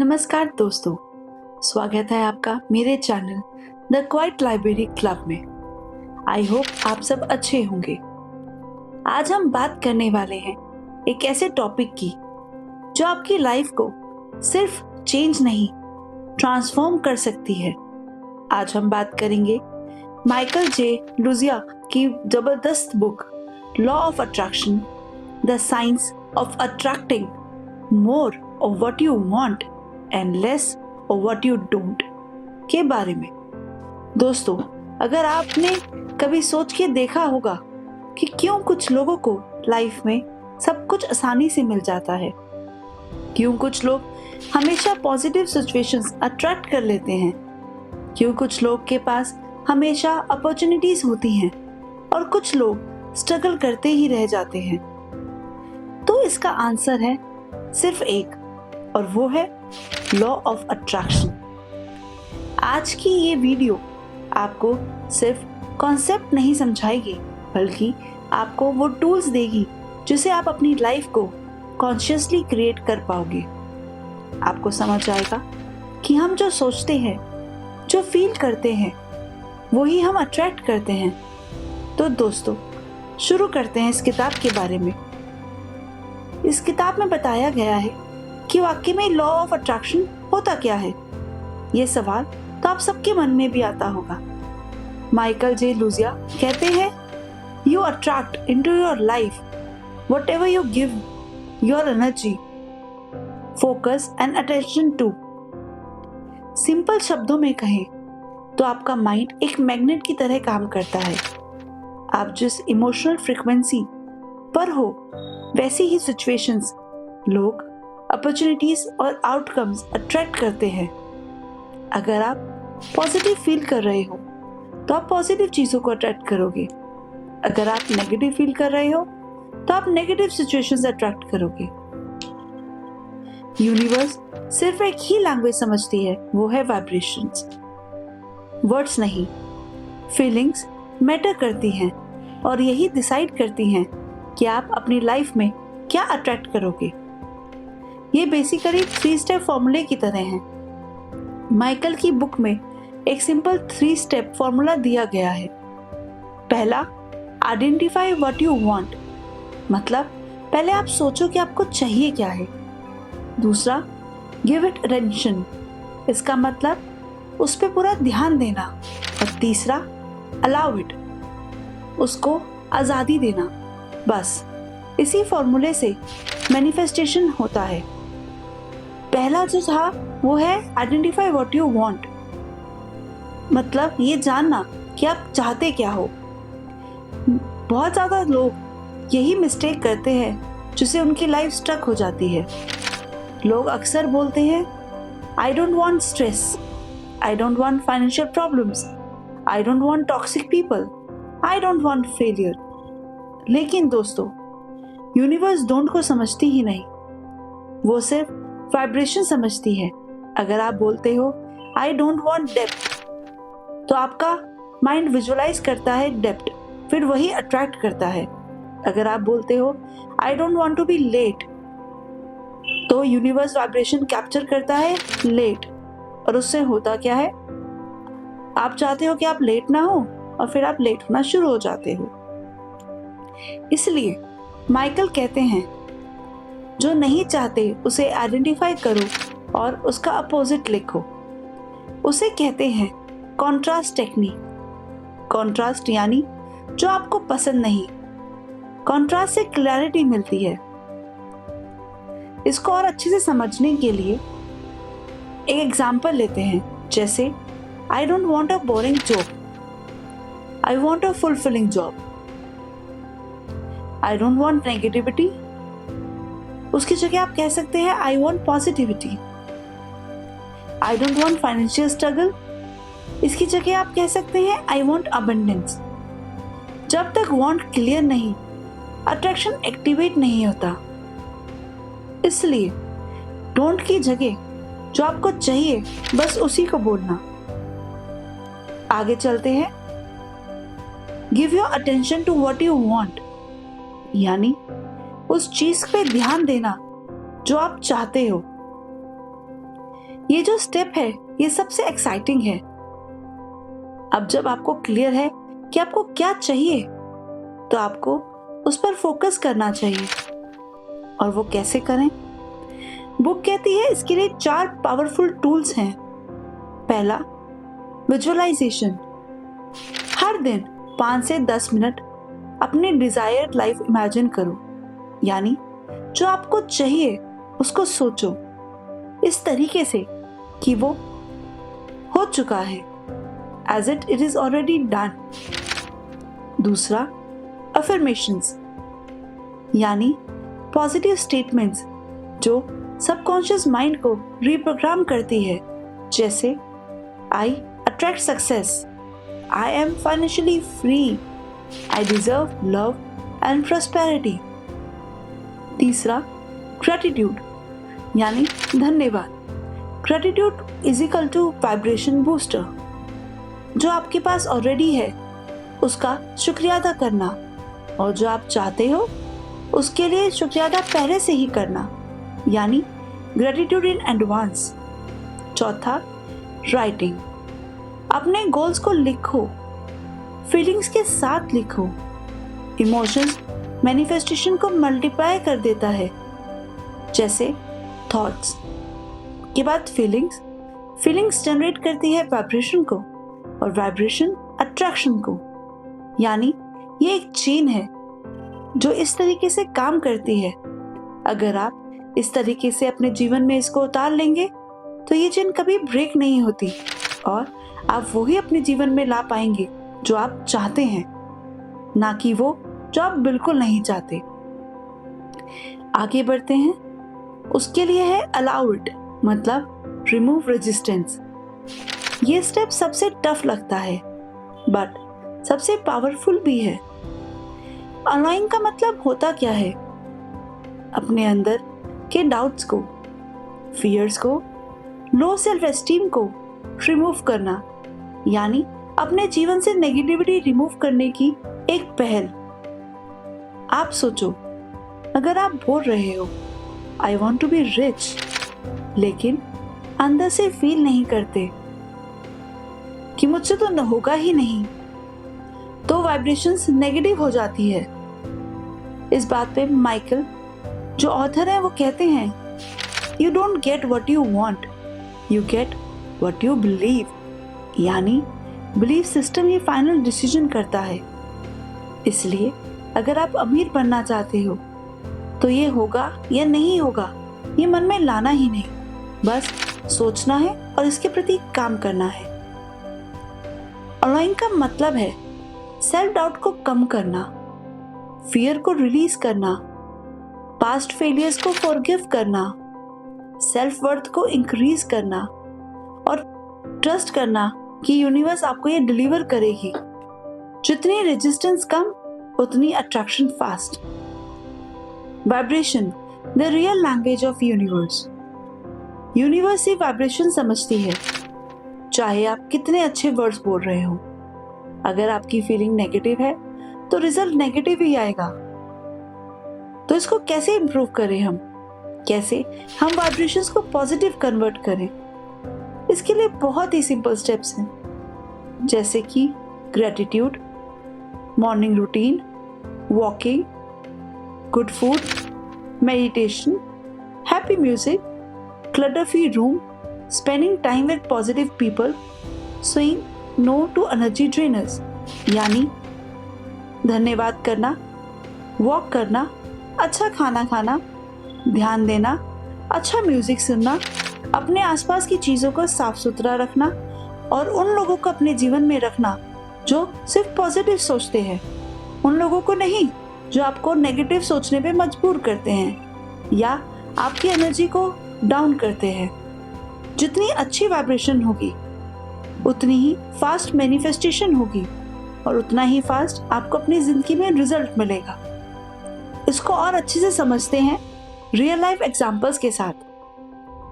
नमस्कार दोस्तों, स्वागत है आपका मेरे channel the quiet library club में। आई होप आप सब अच्छे होंगे। आज हम बात करने वाले हैं एक ऐसे टॉपिक की जो आपकी लाइफ को सिर्फ चेंज नहीं ट्रांसफॉर्म कर सकती है। आज हम बात करेंगे माइकल जे लुजिया की जबरदस्त book law of attraction, the science of attracting more of what you want and less of what you don't के बारे में। दोस्तों, अगर आपने कभी सोच के देखा होगा कि क्यों कुछ लोगों को लाइफ में सब कुछ आसानी से मिल जाता है, क्यों कुछ लोग हमेशा पॉजिटिव सिचुएशंस अट्रैक्ट कर लेते हैं, क्यों कुछ लोग के पास हमेशा अपॉर्चुनिटीज होती हैं और कुछ लोग स्ट्रगल करते ही रह जाते हैं, तो इसका आंसर है सिर्फ एक, और वो है लॉ ऑफ अट्रैक्शन। आज की ये वीडियो आपको सिर्फ कॉन्सेप्ट नहीं समझाएगी, बल्कि आपको वो टूल्स देगी जिसे आप अपनी लाइफ को कॉन्शियसली क्रिएट कर पाओगे। आपको समझ आएगा कि हम जो सोचते हैं, जो फील करते हैं, वही हम अट्रैक्ट करते हैं। तो दोस्तों, शुरू करते हैं इस किताब के बारे में। इस किताब में बताया गया है कि वाकई में लॉ ऑफ अट्रैक्शन होता क्या है। ये सवाल तो आप सबके मन में भी आता होगा। माइकल जे लुजिया कहते हैं, you attract into your life whatever you give your energy, focus and attention to. Simple शब्दों में कहें तो आपका माइंड एक मैग्नेट की तरह काम करता है। आप जिस इमोशनल फ्रीक्वेंसी पर हो, वैसी ही सिचुएशंस, लोग, अपॉर्चुनिटीज और आउटकम्स अट्रैक्ट करते हैं। अगर आप पॉजिटिव फील कर रहे हो तो आप पॉजिटिव चीज़ों को अट्रैक्ट करोगे। अगर आप नेगेटिव फील कर रहे हो तो आप नेगेटिव सिचुएशंस अट्रैक्ट करोगे। यूनिवर्स सिर्फ एक ही लैंग्वेज समझती है, वो है वाइब्रेशंस। वर्ड्स नहीं, फीलिंग्स मैटर करती हैं और यही डिसाइड करती हैं कि आप अपनी लाइफ में क्या अट्रैक्ट करोगे। ये बेसिकली 3 स्टेप फॉर्मूले की तरह हैं। माइकल की बुक में एक सिंपल 3 स्टेप फॉर्मूला दिया गया है। पहला, आइडेंटिफाई व्हाट यू वांट, मतलब पहले आप सोचो कि आपको चाहिए क्या है। दूसरा, गिव इट अटेंशन, इसका मतलब उस पर पूरा ध्यान देना। और तीसरा, अलाउ इट, उसको आज़ादी देना। बस इसी फॉर्मूले से मैनिफेस्टेशन होता है। पहला जो था वो है आइडेंटिफाई व्हाट यू वांट, मतलब ये जानना कि आप चाहते क्या हो। बहुत ज़्यादा लोग यही मिस्टेक करते हैं जिससे उनकी लाइफ स्ट्रक हो जाती है। लोग अक्सर बोलते हैं, आई don't want stress, I don't want financial problems, I don't want toxic people, I don't want failure. लेकिन दोस्तों, यूनिवर्स डोंट को समझती ही नहीं, वो सिर्फ वाइब्रेशन समझती है। अगर आप बोलते हो आई डोंट वांट डेप्थ, तो आपका माइंड विजुअलाइज करता है डेप्थ, फिर वही अट्रैक्ट करता है। अगर आप बोलते हो I don't want to be late, तो यूनिवर्स वाइब्रेशन कैप्चर करता है लेट, और उससे होता क्या है, आप चाहते हो कि आप लेट ना हो और फिर आप लेट होना शुरू हो जाते हो। इसलिए माइकल कहते हैं, जो नहीं चाहते उसे आइडेंटिफाई करो और उसका अपोजिट लिखो। उसे कहते हैं कॉन्ट्रास्ट टेक्निक। कॉन्ट्रास्ट यानी जो आपको पसंद नहीं, कॉन्ट्रास्ट से क्लैरिटी मिलती है। इसको और अच्छे से समझने के लिए एक एग्जाम्पल लेते हैं, जैसे आई don't want a boring job, I want a fulfilling job. I don't want negativity, उसकी जगह आप कह सकते हैं I want positivity. I don't want financial struggle, इसकी जगह आप कह सकते हैं आई वांट अबंडेंस। जब तक वांट क्लियर नहीं, अट्रैक्शन एक्टिवेट नहीं होता। इसलिए डोंट की जगह जो आपको चाहिए बस उसी को बोलना। आगे चलते हैं, give your attention to what you want, यानी उस चीज पे ध्यान देना जो आप चाहते हो। ये जो स्टेप है ये सबसे एक्साइटिंग है। अब जब आपको क्लियर है कि आपको क्या चाहिए, तो आपको उस पर फोकस करना चाहिए। और वो कैसे करें? बुक कहती है इसके लिए 4 पावरफुल टूल्स हैं। पहला, विजुअलाइजेशन। हर दिन 5 से 10 मिनट अपनी डिजायर्ड लाइफ इमेजिन करो, यानी जो आपको चाहिए उसको सोचो इस तरीके से कि वो हो चुका है, as it is already done. दूसरा, अफर्मेशंस, यानी पॉजिटिव स्टेटमेंट्स जो सबकॉन्शियस माइंड को रिप्रोग्राम करती है, जैसे I attract success, I am financially free, I deserve love and prosperity. तीसरा, ग्रैटिट्यूड, यानी धन्यवाद। Gratitude is equal to vibration booster. जो आपके पास ऑलरेडी है उसका शुक्रिया अदा करना, और जो आप चाहते हो उसके लिए शुक्रिया अदा पहले से ही करना, यानी ग्रैटिट्यूड इन एडवांस। चौथा, राइटिंग। अपने गोल्स को लिखो, फीलिंग्स के साथ लिखो। इमोशंस मैनिफेस्टेशन को मल्टीप्लाई कर देता है, जैसे थॉट्स के बाद फीलिंग्स जनरेट करती है वाइब्रेशन को, और वाइब्रेशन अट्रैक्शन को। यानी ये एक चेन है जो इस तरीके से काम करती है। अगर आप इस तरीके से अपने जीवन में इसको उतार लेंगे तो ये चेन कभी ब्रेक नहीं होती, और आप वही अपने जीवन में ला पाएंगे जो आप चाहते हैं, ना कि वो जो आप बिल्कुल नहीं चाहते। आगे बढ़ते हैं। उसके लिए है अलाउ इट, मतलब रिमूव रेजिस्टेंस। ये स्टेप सबसे टफ लगता है, बट सबसे पावरफुल भी है। अलाउइंग का मतलब होता क्या है? अपने अंदर के डाउट्स को, फियर्स को, लो सेल्फ एस्टीम को रिमूव करना, यानी अपने जीवन से नेगेटिविटी रिमूव करने की एक पहल। आप सोचो, अगर आप बोल रहे हो I want to be rich, लेकिन अंदर से फील नहीं करते कि मुझसे तो न होगा ही नहीं, तो वाइब्रेशंस नेगेटिव हो जाती है। इस बात पे माइकल, जो ऑथर है, वो कहते हैं you don't get what you want, you get what you believe. यानी बिलीफ सिस्टम ही फाइनल डिसीजन करता है। इसलिए अगर आप अमीर बनना चाहते हो तो ये होगा या नहीं होगा ये मन में लाना ही नहीं, बस सोचना है और इसके प्रति काम करना है। अलाउइंग का मतलब है सेल्फ डाउट को कम करना, फियर को रिलीज करना, पास्ट फेलियर्स को फॉरगिव करना, सेल्फ वर्थ को इंक्रीज करना, और ट्रस्ट करना कि यूनिवर्स आपको ये डिलीवर करेगी। जितनी रेजिस्टेंस कम, उतनी attraction fast. Vibration, the real language of universe. Universe he vibration समझती है, चाहे आप कितने अच्छे वर्ड्स बोल रहे हो। अगर आपकी फीलिंग नेगेटिव है तो रिजल्ट नेगेटिव ही आएगा। तो इसको कैसे इंप्रूव करें हम? कैसे हम वाइब्रेशंस को पॉजिटिव कन्वर्ट करें? इसके लिए बहुत ही सिंपल स्टेप्स हैं, जैसे कि gratitude, morning routine, walking, good food, meditation, happy music, clutter free room, spending time with positive people, saying no to energy drainers, यानी धन्यवाद करना, वॉक करना, अच्छा खाना खाना, ध्यान देना, अच्छा म्यूजिक सुनना, अपने आसपास की चीज़ों को साफ सुथरा रखना, और उन लोगों को अपने जीवन में रखना जो सिर्फ पॉजिटिव सोचते हैं, उन लोगों को नहीं जो आपको नेगेटिव सोचने पे मजबूर करते हैं या आपकी एनर्जी को डाउन करते हैं। जितनी अच्छी वाइब्रेशन होगी उतनी ही फास्ट मैनिफेस्टेशन होगी, और उतना ही फास्ट आपको अपनी जिंदगी में रिजल्ट मिलेगा। इसको और अच्छे से समझते हैं रियल लाइफ एग्जांपल्स के साथ।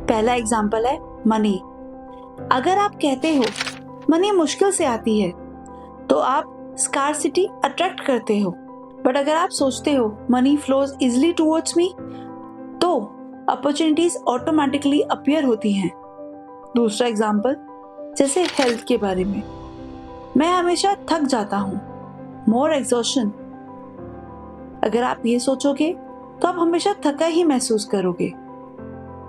पहला एग्जांपल है मनी। अगर आप कहते हो मनी मुश्किल से आती है तो आप स्कार्सिटी अट्रैक्ट करते हो, बट अगर आप सोचते हो money flows easily towards me, तो अपॉर्चुनिटीज ऑटोमेटिकली अपीयर होती हैं। दूसरा एग्जाम्पल जैसे हेल्थ के बारे में, मैं हमेशा थक जाता हूँ, मोर एग्जॉशन। अगर आप ये सोचोगे तो आप हमेशा थका ही महसूस करोगे।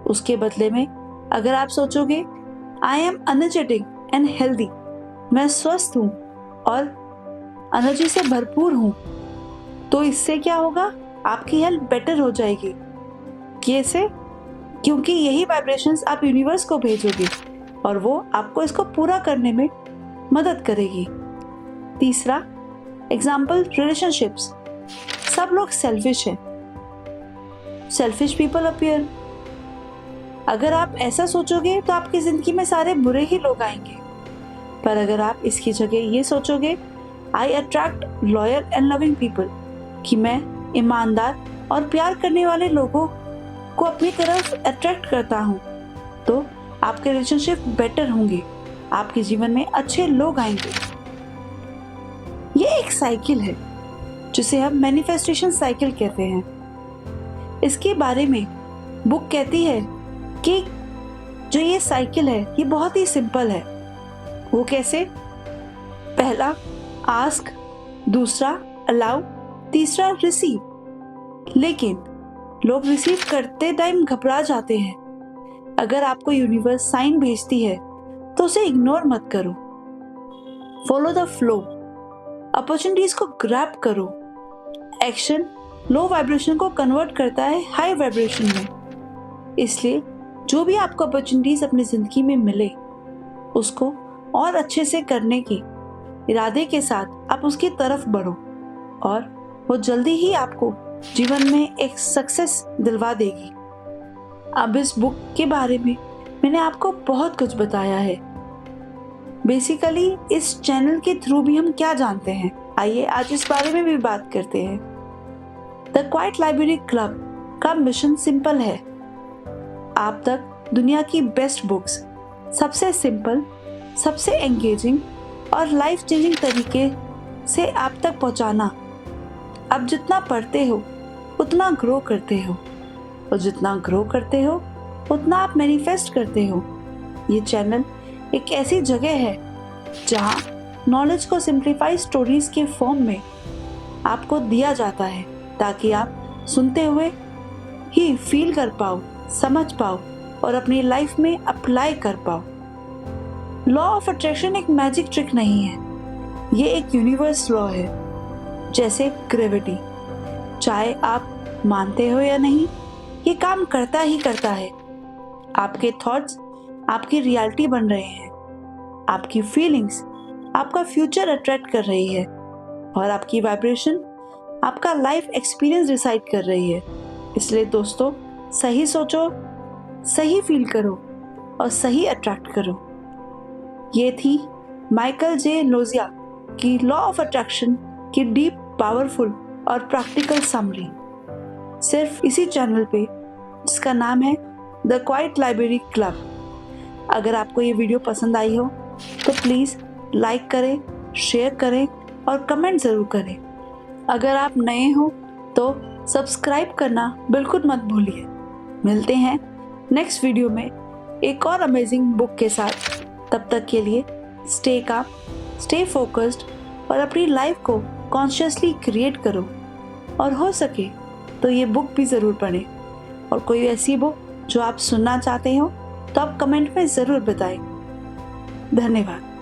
उसके बदले में अगर आप सोचोगे I am energetic and healthy, मैं स्वस्थ हूँ और एनर्जी से भरपूर हूँ, तो इससे क्या होगा, आपकी हेल्थ बेटर हो जाएगी। कैसे? क्योंकि यही वाइब्रेशंस आप यूनिवर्स को भेजोगे और वो आपको इसको पूरा करने में मदद करेगी। तीसरा एग्जाम्पल रिलेशनशिप्स। सब लोग सेल्फिश हैं, सेल्फिश पीपल अपीयर। अगर आप ऐसा सोचोगे तो आपकी जिंदगी में सारे बुरे ही लोग आएंगे। पर अगर आप इसकी जगह ये सोचोगे I attract loyal and loving people, कि मैं ईमानदार और प्यार करने वाले लोगों को अपनी तरफ अट्रैक्ट करता हूँ, तो आपके रिलेशनशिप बेटर होंगे, आपके जीवन में अच्छे लोग आएंगे। ये एक साइकिल है जिसे हम मैनिफेस्टेशन साइकिल कहते हैं। इसके बारे में बुक कहती है कि जो ये साइकिल है ये बहुत ही सिंपल है। वो कैसे? पहला आस्क, दूसरा अलाउ, तीसरा रिसीव। लेकिन लोग रिसीव करते टाइम घबरा जाते हैं। अगर आपको यूनिवर्स साइन भेजती है तो उसे इग्नोर मत करो, फॉलो द फ्लो, अपॉर्चुनिटीज को ग्रैब करो। एक्शन लो वाइब्रेशन को कन्वर्ट करता है हाई वाइब्रेशन में। इसलिए जो भी आपको अपॉर्चुनिटीज अपनी जिंदगी में मिले उसको और अच्छे से करने के इरादे के साथ आप उसकी तरफ बढ़ो और वो जल्दी ही आपको जीवन में एक सक्सेस दिलवा देगी। अब इस बुक के बारे में मैंने आपको बहुत कुछ बताया है। बेसिकली इस चैनल के थ्रू भी हम क्या जानते हैं, आइए आज इस बारे में भी बात करते हैं। द क्वाइट लाइब्रेरी क्लब का मिशन सिंपल है, आप तक दुनिया की बेस्ट बुक्स सबसे सिंपल, सबसे एंगेजिंग और लाइफ चेंजिंग तरीके से आप तक पहुंचाना। आप जितना पढ़ते हो उतना ग्रो करते हो और जितना ग्रो करते हो उतना आप मैनिफेस्ट करते हो। ये चैनल एक ऐसी जगह है जहां नॉलेज को सिंप्लीफाई स्टोरीज के फॉर्म में आपको दिया जाता है, ताकि आप सुनते हुए ही फील कर पाओ, समझ पाओ और अपनी लाइफ में अप्लाई कर पाओ। लॉ ऑफ अट्रैक्शन एक मैजिक ट्रिक नहीं है, ये एक यूनिवर्स लॉ है, जैसे ग्रेविटी। चाहे आप मानते हो या नहीं, ये काम करता ही करता है। आपके थॉट्स आपकी रियलिटी बन रहे हैं, आपकी फीलिंग्स आपका फ्यूचर अट्रैक्ट कर रही है और आपकी वाइब्रेशन आपका लाइफ एक्सपीरियंस डिसाइड कर रही है। इसलिए दोस्तों, सही सोचो, सही फील करो और सही अट्रैक्ट करो। ये थी माइकल जे लोजिया की लॉ ऑफ अट्रैक्शन की डीप, पावरफुल और प्रैक्टिकल समरी, सिर्फ इसी चैनल पे जिसका नाम है द क्वाइट लाइब्रेरी क्लब। अगर आपको ये वीडियो पसंद आई हो तो प्लीज़ लाइक करें, शेयर करें और कमेंट ज़रूर करें। अगर आप नए हो तो सब्सक्राइब करना बिल्कुल मत भूलिए। मिलते हैं नेक्स्ट वीडियो में एक और अमेजिंग बुक के साथ। तब तक के लिए स्टे काम, स्टे फोकस्ड और अपनी लाइफ को कॉन्शियसली क्रिएट करो। और हो सके तो ये बुक भी ज़रूर पढ़ें। और कोई ऐसी बुक जो आप सुनना चाहते हो तो आप कमेंट में ज़रूर बताएं। धन्यवाद।